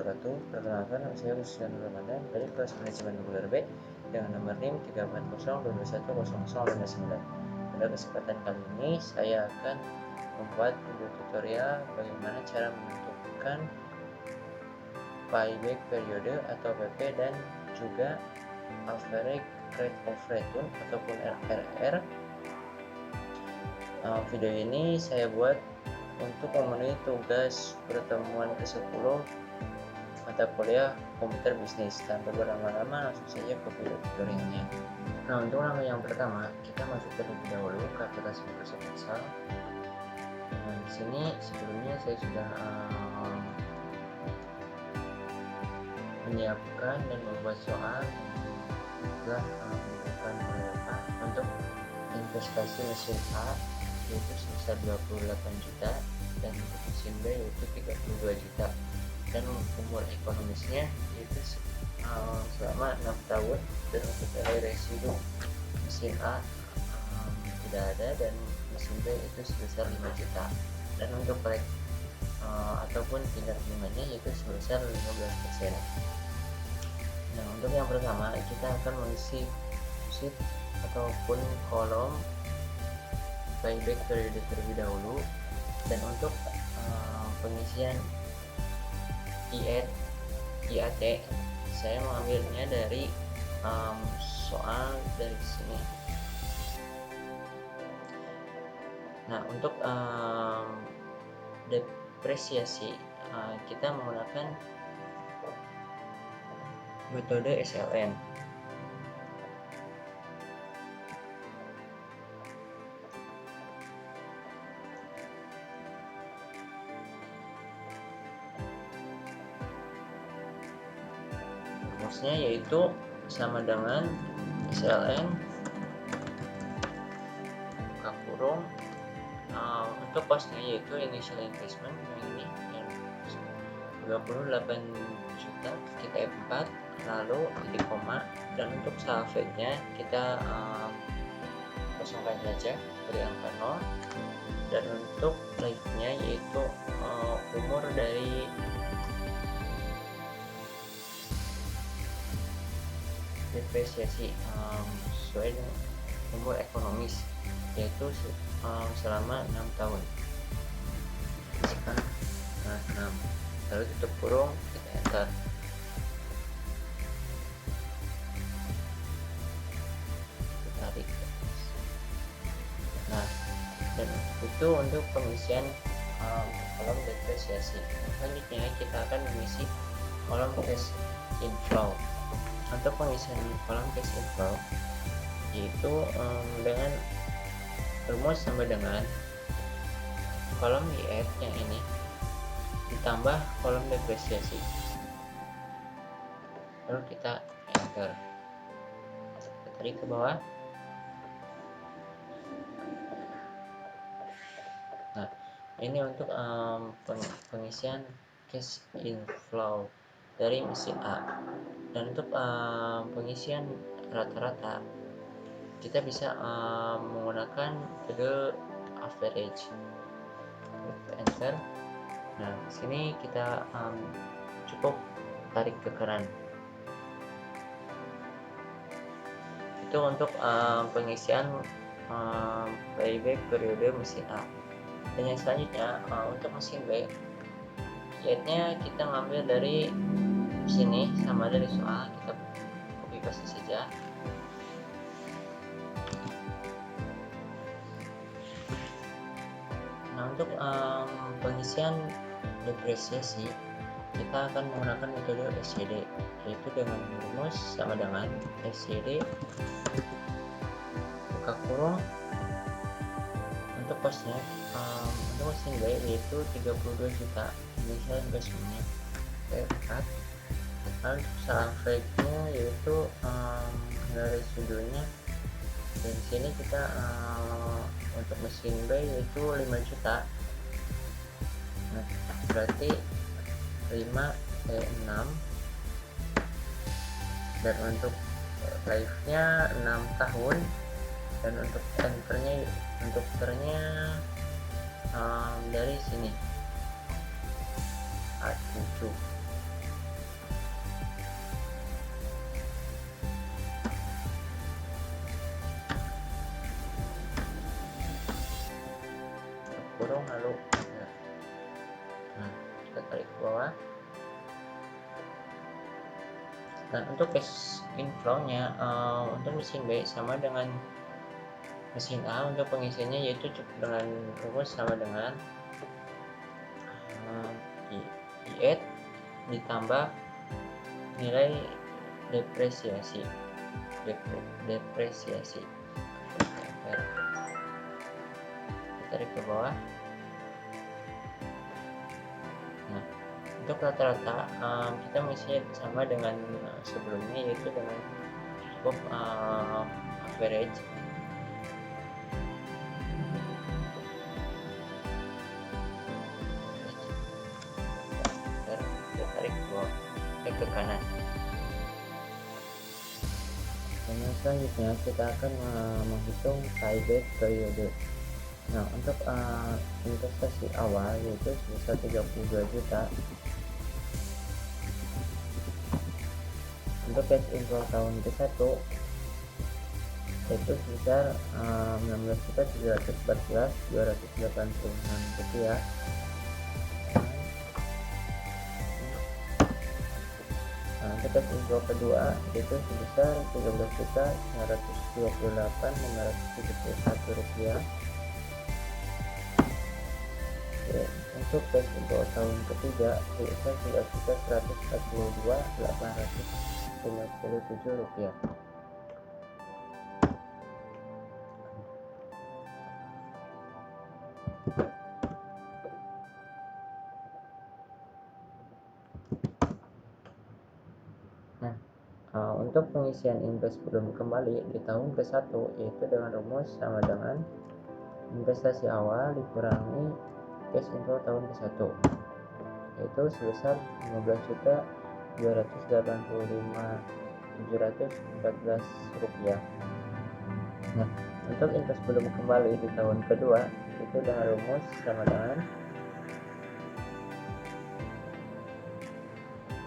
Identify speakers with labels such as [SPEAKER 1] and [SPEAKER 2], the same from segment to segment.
[SPEAKER 1] wabarakatuh. Perkenalkan, nama saya Ruslan Ramadan dari kelas manajemen reguler B dengan nomor NIM 34022100059. Pada kesempatan kali ini saya akan membuat video tutorial bagaimana cara menentukan payback periode atau PP dan juga average rate of return ataupun RRR. Video ini saya buat untuk memenuhi tugas pertemuan ke-10 mata kuliah komputer bisnis. Tanpa berlama-lama langsung saja ke video tutorialnya. Nah, untuk langkah yang pertama kita masuk terlebih dahulu ke aplikasi Microsoft Excel. Nah, di sini sebelumnya saya sudah menyiapkan dan membuat soal telah menentukan berapa untuk investasi mesin A yaitu sebesar 28 juta dan untuk mesin B yaitu 32 juta dan umur ekonomisnya yaitu selama 6 tahun dan untuk nilai residu mesin A tidak ada dan mesin B itu sebesar 5 juta dan untuk proyek ataupun tingkat bunganya yaitu sebesar 15%. Nah, untuk yang pertama kita akan mengisi sheet ataupun kolom payback periode terlebih dahulu, dan untuk pengisian IAT saya mengambilnya dari soal dari sini. Nah, untuk depresiasi kita menggunakan metode SLN. Rumusnya yaitu sama dengan SLN buka kurung untuk costnya yaitu initial investment yang ini yang 28 juta kita F4 lalu titik koma, dan untuk salvage-nya kita kosongkan saja beri angka 0, dan untuk life-nya yaitu umur dari depresiasi sesuai dengan umur ekonomis yaitu selama 6 tahun. Misalkan 6 lalu tutup kurung, kita enter. Tarik. Nah, dan itu untuk pengisian kolom depresiasi. Selanjutnya kita akan mengisi kolom cash inflow. Untuk pengisian kolom cash inflow yaitu dengan rumus sama dengan kolom IF yang ini ditambah kolom depresiasi, lalu kita enter, kita tarik ke bawah. Nah, ini untuk pengisian cash inflow dari mesin A. Dan untuk pengisian rata-rata kita bisa menggunakan metode average. Enter. Nah, di sini kita cukup tarik ke kanan. Itu untuk pengisian payback periode mesin A. Dan yang selanjutnya untuk mesin B, yaitu kita ngambil dari sini sama dari soal, kita copy paste saja. Nah, untuk pengisian depresiasi kita akan menggunakan metode SCD, yaitu dengan rumus sama dengan SCD buka kurung untuk costnya untuk mesin B yaitu 32 juta initial investmentnya F4, lalu untuk salvage-nya yaitu nilai residunya, dan sini kita untuk mesin B yaitu 5 juta. Nah, berarti 5 6, dan untuk life-nya 6 tahun, dan untuk ternya dari sini A7. Nah, untuk cash inflow-nya untuk mesin B sama dengan mesin A. Untuk pengisiannya yaitu cukup dengan rumus sama dengan IET ditambah nilai depresiasi. Depresiasi. Kita tarik ke bawah. Nah, untuk rata-rata kita mengisinya sama dengan sebelumnya, yaitu dengan cukup average. Kita tarik ke kanan. Dan selanjutnya kita akan menghitung payback periode. Nah, untuk investasi awal yaitu sebesar 32 juta. Untuk cash inflow tahun ke-1 yaitu sebesar 16.714.286 rupiah. Nah, untuk cash inflow kedua yaitu sebesar 13.928.571 rupiah. Untuk cash inflow tahun ketiga yaitu 11.142.857 rupiah. Nah, untuk pengisian invest belum kembali di tahun ke-1 yaitu dengan rumus sama dengan investasi awal dikurangi cash inflow tahun ke-1 yaitu sebesar 15.285.714 rupiah. Nah, untuk invest belum kembali di tahun kedua itu dengan rumus sama dengan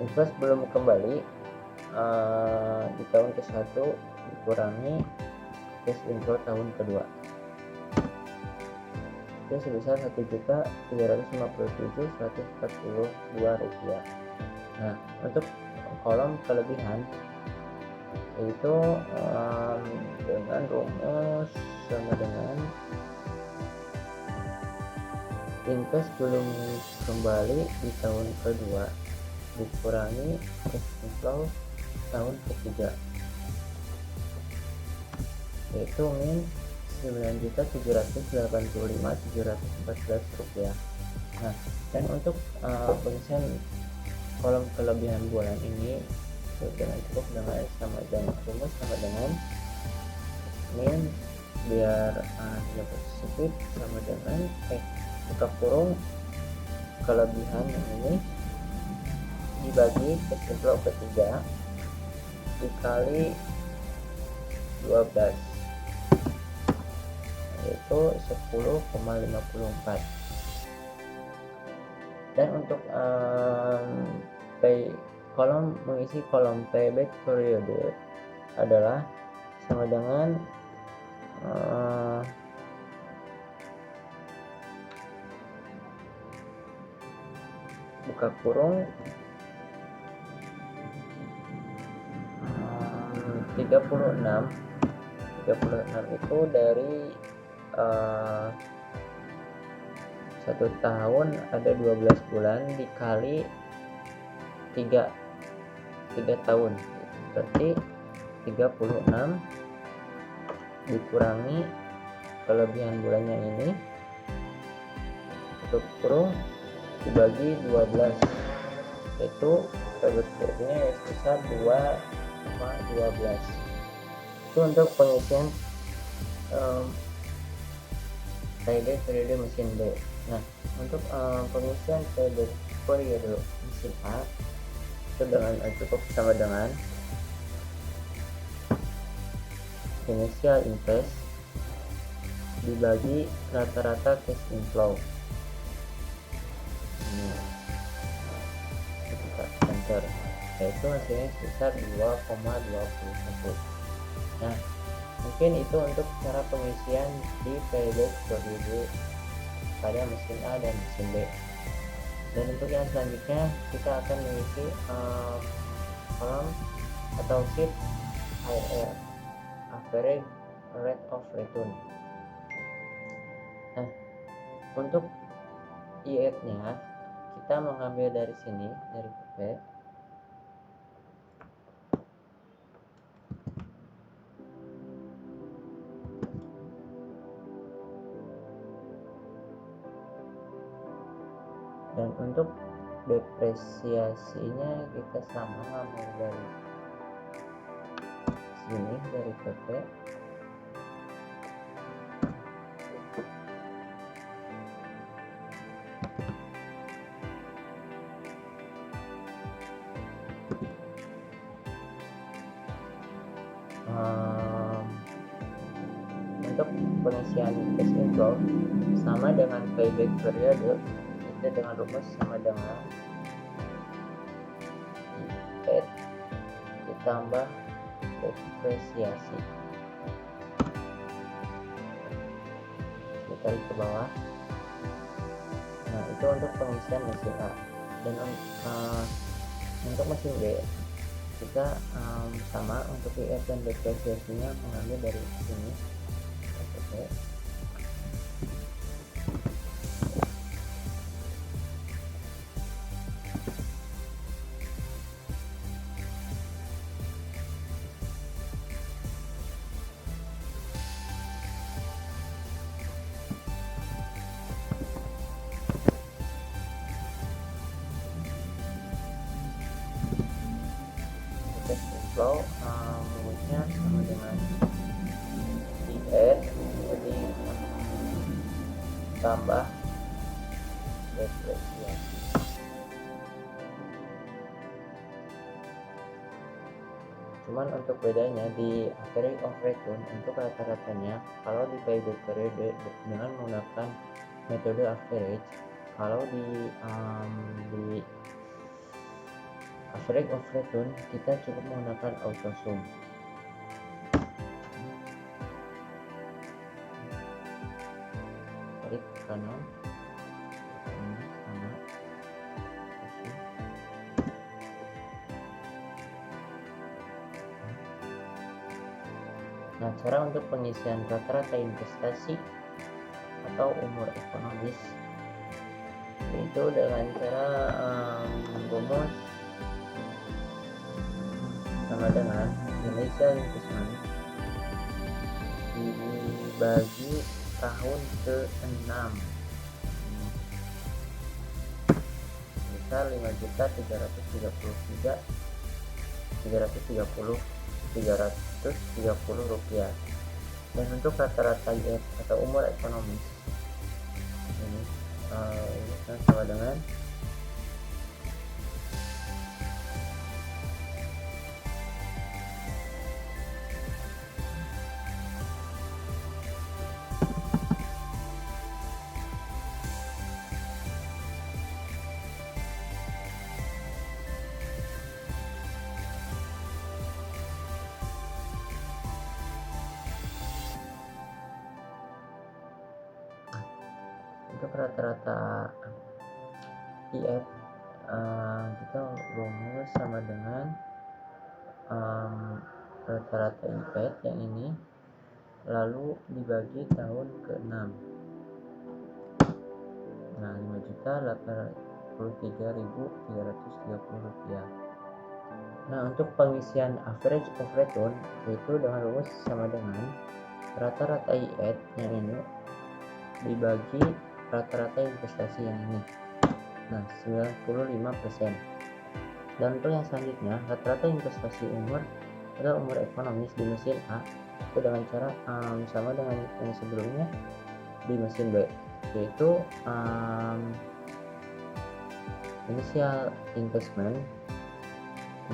[SPEAKER 1] invest belum kembali di tahun ke-1 dikurangi cash inflow tahun kedua itu sebesar 1.357.142 rupiah. Nah, untuk kolom kelebihan yaitu dengan rumus sama dengan invest belum kembali di tahun kedua dikurangi cash inflow tahun ketiga yaitu min 9.785.714 rupiah. Nah, dan untuk pengisian kolom kelebihan bulan ini dengan cukup dengan sama dengan rumus sama dengan min biar tidak spesifik sama dengan buka kurung kelebihan yang ini dibagi cash inflow ketiga dikali 12 yaitu 10,54. Dan untuk mengisi kolom payback periode adalah sama dengan buka kurung 36 itu dari 1 tahun ada 12 bulan dikali 3 tahun berarti 36 dikurangi kelebihan bulannya ini tutup kurung dibagi 12 yaitu periodenya sebesar 2,12. Itu untuk pengisian payback periode mesin B. Nah, untuk pengisian payback periode mesin A itu dengan cukup sama dengan initial invest dibagi rata-rata cash inflow. Kita enter, yaitu hasilnya sebesar 2,21. Nah, mungkin itu untuk cara pengisian di payback periode pada mesin A dan mesin B. Dan untuk yang selanjutnya kita akan mengisi kolom atau SIP IR, average rate of return. Nah, untuk IR-nya kita mengambil dari sini, dari PP. Dan untuk depresiasinya kita sama ngambil dari sini, dari PP. Untuk pengisian cash inflow sama dengan payback periode, itu dengan rumus sama dengan I ditambah depresiasi. Kita tarik ke bawah. Nah, itu untuk pengisian mesin A. Dan untuk mesin B kita sama, untuk IR dan depresiasinya mengambil dari sini. Oke. Flow rumusnya sama dengan IR, jadi tambah depresiasi. Cuman untuk bedanya di average of return, untuk rata-ratanya kalau di payback period dengan menggunakan metode average, kalau di average of return kita cukup menggunakan auto sum. Tarik ke kanan, ini sama. Nah, cara untuk pengisian rata-rata investasi atau umur ekonomis itu dengan cara rumus sama dengan initial investment dibagi tahun ke-6. Misal 5.333.330 rupiah. Dan untuk rata-rata IR atau umur ekonomis ini sama dengan untuk rata-rata IR kita rumus sama dengan rata-rata IR yang ini lalu dibagi tahun ke-6. Nah, 5.083.330 rupiah. Nah, untuk pengisian average of return itu dengan rumus sama dengan rata-rata IR yang ini dibagi rata-rata investasi yang ini. Nah, 95%. Dan untuk yang selanjutnya, rata-rata investasi umur atau umur ekonomis di mesin A itu dengan cara sama dengan yang sebelumnya di mesin B, yaitu initial investment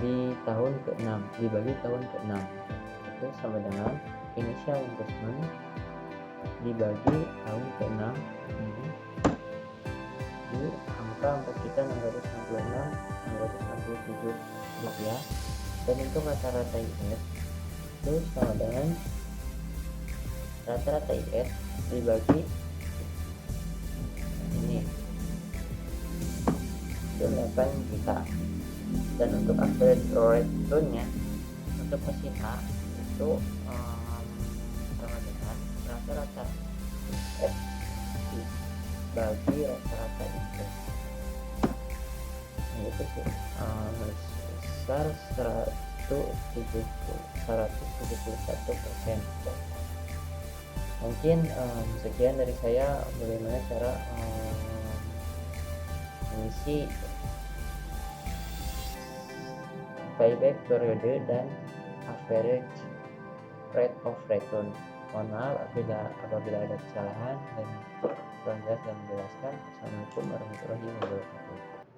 [SPEAKER 1] di tahun ke-6 dibagi tahun ke-6 itu sama dengan initial investment dibagi tahun ke-6 ini di angka untuk kita 666 rupiah. Dan untuk rata-rata IR itu sama dengan rata-rata IR dibagi ini 8 juta. Dan untuk average return-nya untuk mesin A itu sama dengan rata-rata FI bagi rata-rata interest. Nah, itu sih besar 171%. Mungkin sekian dari saya bagaimana cara mengisi buyback periode dan average rate of return. Mohon maaf apabila ada kesalahan dan kurang jelas dalam menjelaskan. Assalamualaikum warahmatullahi wabarakatuh.